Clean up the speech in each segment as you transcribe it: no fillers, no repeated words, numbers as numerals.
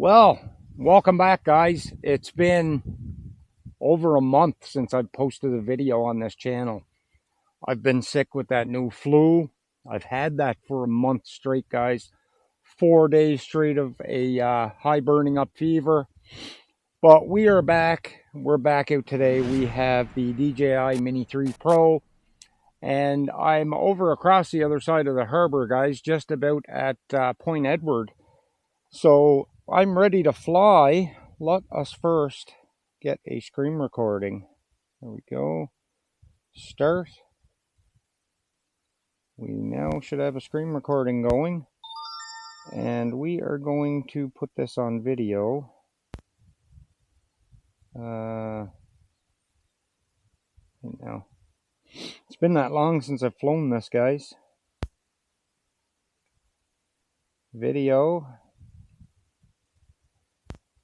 Well, welcome back, guys. It's been over a month since I've posted a video on this channel. I've been sick with that new flu. I've had that for a month straight, guys. 4 days straight of a high burning up fever. But we are back. We're back out today. We have the DJI Mini 3 Pro. And I'm over across the other side of the harbor, guys, just about at Point Edward. So I'm ready to fly. Let us first get a screen recording. There we go. Start. We now should have a screen recording going. And we are going to put this on video. Now. It's been that long since I've flown this, guys. Video.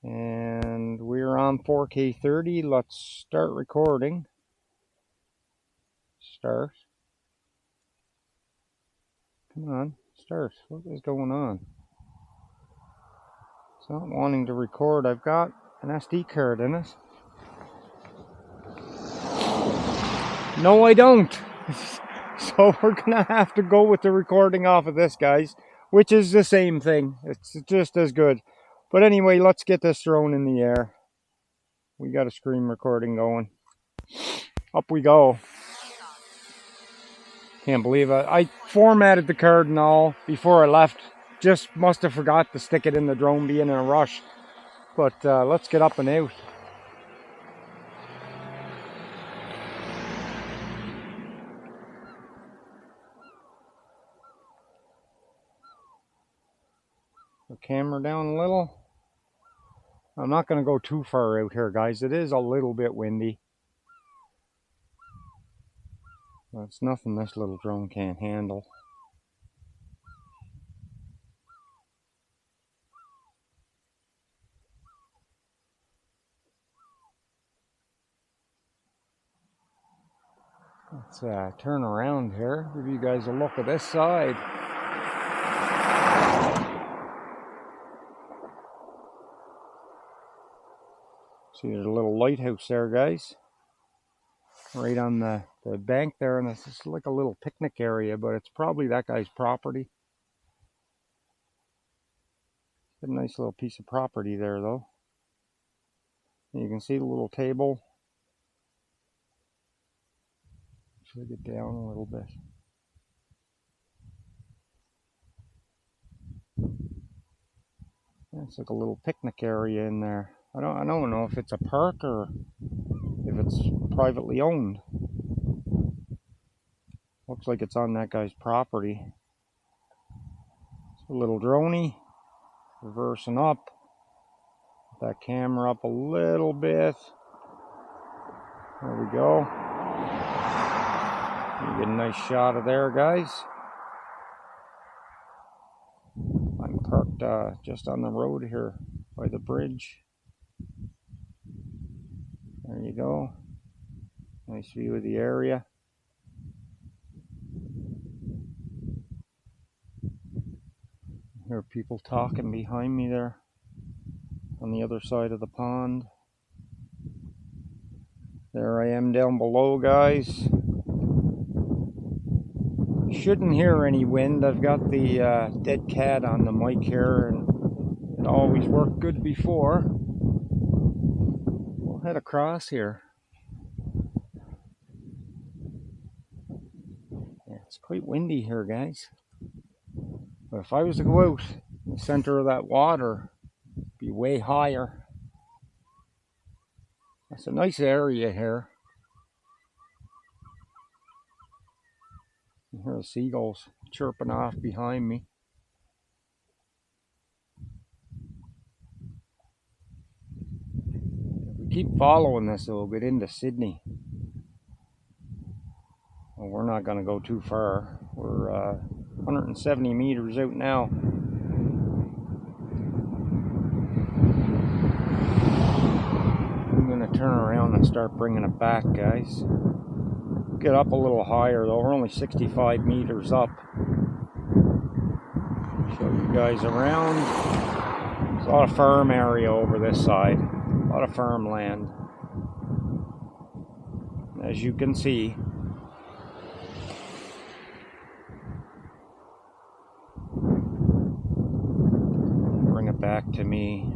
And we're on 4K 30. Let's start recording. Start. Come on, start. What is going on? It's not wanting to record. I've got an SD card in it. No, I don't. So we're gonna have to go with the recording off of this, guys, which is the same thing. It's just as good. But anyway, let's get this thrown in the air. We got a screen recording going. Up we go. Can't believe it. I formatted the card and all before I left. Just must have forgot to stick it in the drone, being in a rush. But let's get up and out. The camera down a little. I'm not going to go too far out here, guys. It is a little bit windy. That's nothing this little drone can't handle. Let's turn around here, give you guys a look at this side. See, there's a little lighthouse there, guys. Right on the bank there, and it's just like a little picnic area, but it's probably that guy's property. A nice little piece of property there, though. And you can see the little table. Should I get down a little bit? It's like a little picnic area in there. I don't know if it's a park or if it's privately owned. Looks like it's on that guy's property. It's a little droney. Reversing up. Put that camera up a little bit. There we go. You get a nice shot of there, guys. I'm parked just on the road here by the bridge. There you go. Nice view of the area. I hear people talking behind me there on the other side of the pond. There I am down below, guys. Shouldn't hear any wind. I've got the dead cat on the mic here, and it always worked good before. We'll head across here. Yeah, it's quite windy here, guys. But if I was to go out in the center of that water, it'd be way higher. It's a nice area here. You hear the seagulls chirping off behind me. If we keep following this, we'll get into Sydney. Well, we're not going to go too far. We're 170 meters out now. I'm going to turn around and start bringing it back, guys. Get up a little higher, though. We're only 65 meters up. Show you guys around. a lot of farm area over this side. A lot of farmland. As you can see. Bring it back to me.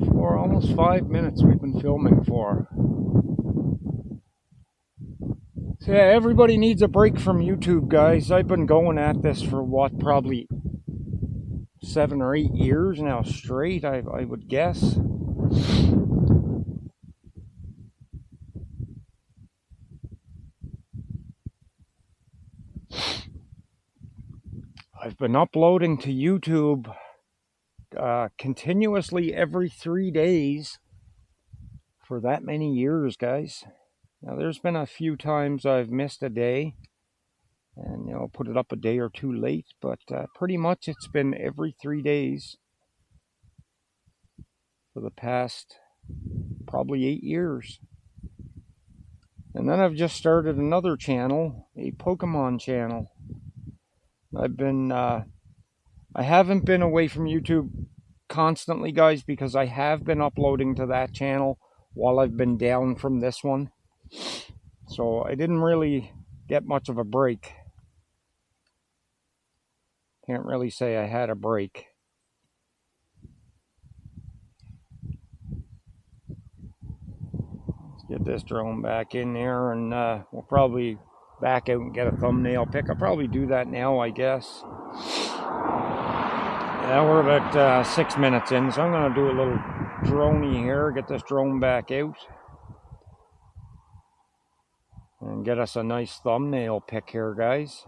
For almost 5 minutes we've been filming for. So yeah, everybody needs a break from YouTube, guys. I've been going at this for what, probably 7 or 8 years now straight, I would guess. I've been uploading to YouTube continuously every 3 days for that many years, guys. Now there's been a few times I've missed a day and put it up a day or two late, but pretty much it's been every 3 days for the past probably 8 years. And then I've just started another channel, a Pokemon channel. I haven't been away from YouTube constantly, guys, because I have been uploading to that channel while I've been down from this one. So I didn't really get much of a break. Can't really say I had a break. Let's get this drone back in there, and we'll probably back out and get a thumbnail pic. I'll probably do that now, I guess. Yeah, we're about 6 minutes in, so I'm going to do a little droney here, get this drone back out, and get us a nice thumbnail pic here, guys.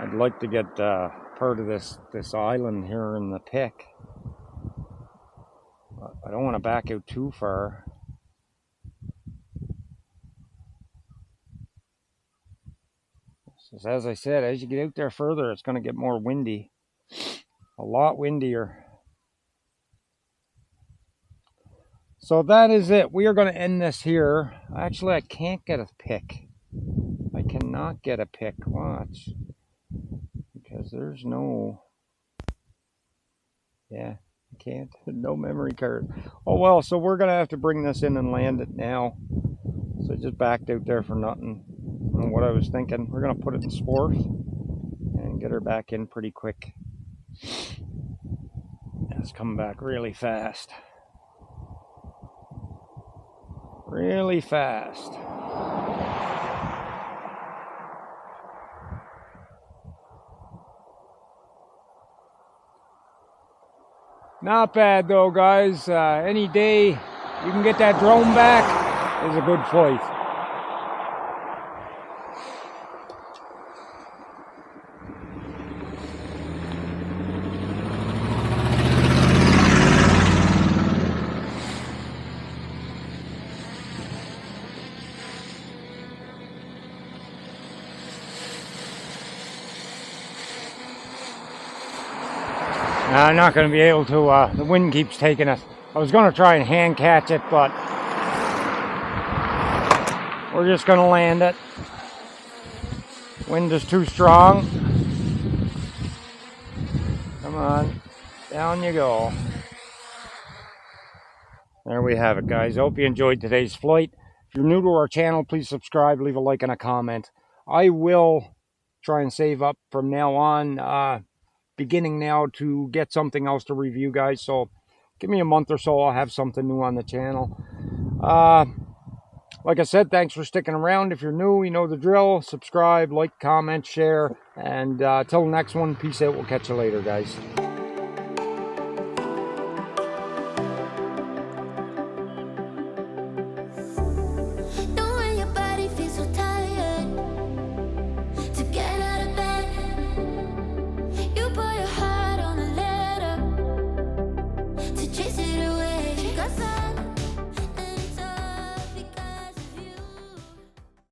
I'd like to get part of this island here in the pic. I don't want to back out too far. So as I said, as you get out there further, it's going to get more windy. A lot windier. So that is it. We are going to end this here. Actually, I can't get a pic. I cannot get a pic. Watch. Because there's no... Yeah, I can't. No memory card. Oh well, so we're going to have to bring this in and land it now. So I just backed out there for nothing. I don't know what I was thinking. We're going to put it in sport and get her back in pretty quick. It's coming back really fast. Really fast. Not bad though, guys. Any day you can get that drone back is a good flight. I'm not going to be able to, the wind keeps taking it. I was going to try and hand catch it, but we're just going to land it. Wind is too strong. Come on, down you go. There we have it, guys. I hope you enjoyed today's flight. If you're new to our channel, please subscribe, leave a like and a comment. I will try and save up from now on, beginning now, to get something else to review, guys. So give me a month or so, I'll have something new on the channel. Like I said, thanks for sticking around. If you're new, you know the drill. Subscribe, like, comment, share, and till the next one, peace out. We'll catch you later, guys.